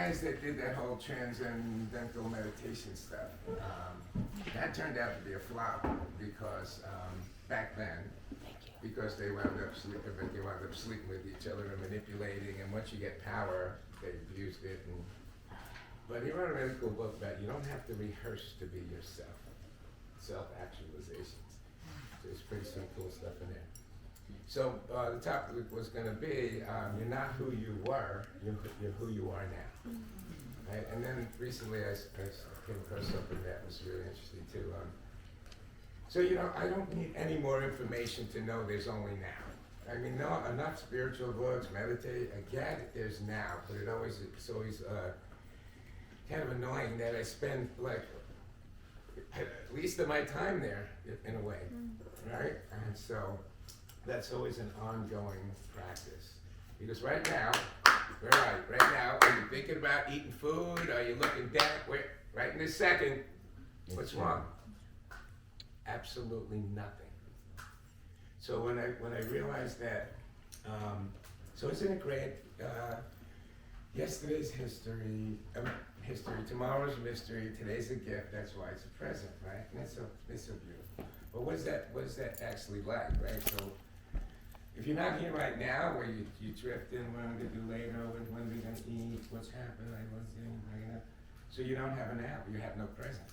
guys that did that whole transcendental meditation stuff, that turned out to be a flop because back then, because they wound up sleeping with each other and manipulating, and once you get power, they abused it. But he wrote a really cool book about you don't have to rehearse to be yourself, self-actualizations. There's some cool stuff in there. So the topic was going to be, you're not who you were, you're who you are now. Right? And then recently I came across something that was really interesting too. So I don't need any more information to know there's only now. I mean, no, enough spiritual books, meditate, I get it, there's now, but it's always kind of annoying that I spend like at least of my time there in a way, right? And so that's always an ongoing practice. Because right now, right now, are you thinking about eating food? Are you looking down? Wait, right in this second, what's wrong? Absolutely nothing. So when I realized that, so isn't it great? Yesterday's history, tomorrow's mystery, today's a gift, that's why it's a present, right? And it's so beautiful. But what is that actually like, right? So if you're not here right now, where you drift in, what I'm gonna do later, when we're gonna eat, what's happening, so you don't have a now, you have no present,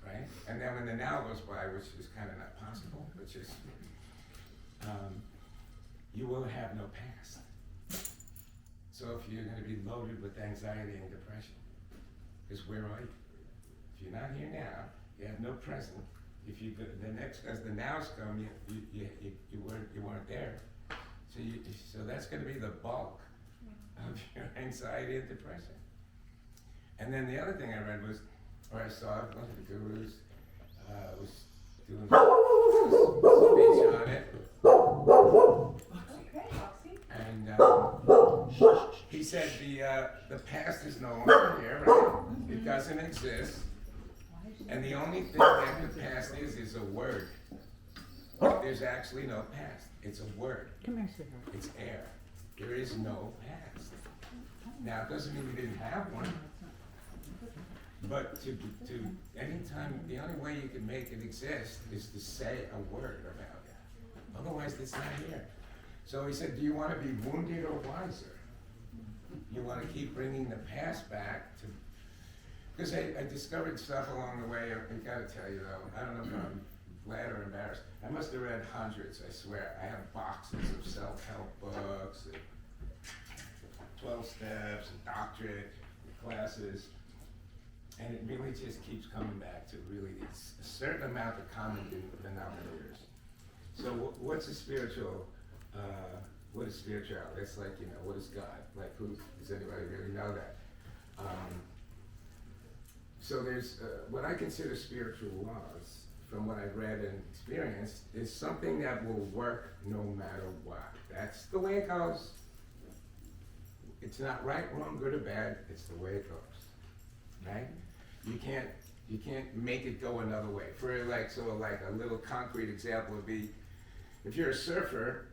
right? And then when the now goes by, which is kind of not possible, which is, you will have no past. So if you're gonna be loaded with anxiety and depression, because where are you? If you're not here now, you have no present. If you as the nows come, you weren't there. So that's going to be the bulk of your anxiety and depression. And then the other thing I read was, or I saw, one of the gurus was doing a speech on it. And he said the past is no longer here, right? It doesn't exist. And the only thing that the past is a word. There's actually no past. It's a word. Come here, sweetheart. It's air. There is no past. Now, it doesn't mean we didn't have one. But to anytime, the only way you can make it exist is to say a word about it. Otherwise, it's not here. So he said, do you want to be wounded or wiser? You want to keep bringing the past back to... Because I discovered stuff along the way. I gotta tell you though, I don't know if I'm glad or embarrassed. I must have read hundreds, I swear. I have boxes of self-help books, and 12 steps, and doctorate classes. And it really just keeps coming back to really a certain amount of common denominators. So what's a spiritual, what is spirituality? It's like, what is God? Like, does anybody really know that? So there's what I consider spiritual laws, from what I've read and experienced, is something that will work no matter what. That's the way it goes. It's not right, wrong, good or bad. It's the way it goes, right? You can't make it go another way. For like a little concrete example would be, if you're a surfer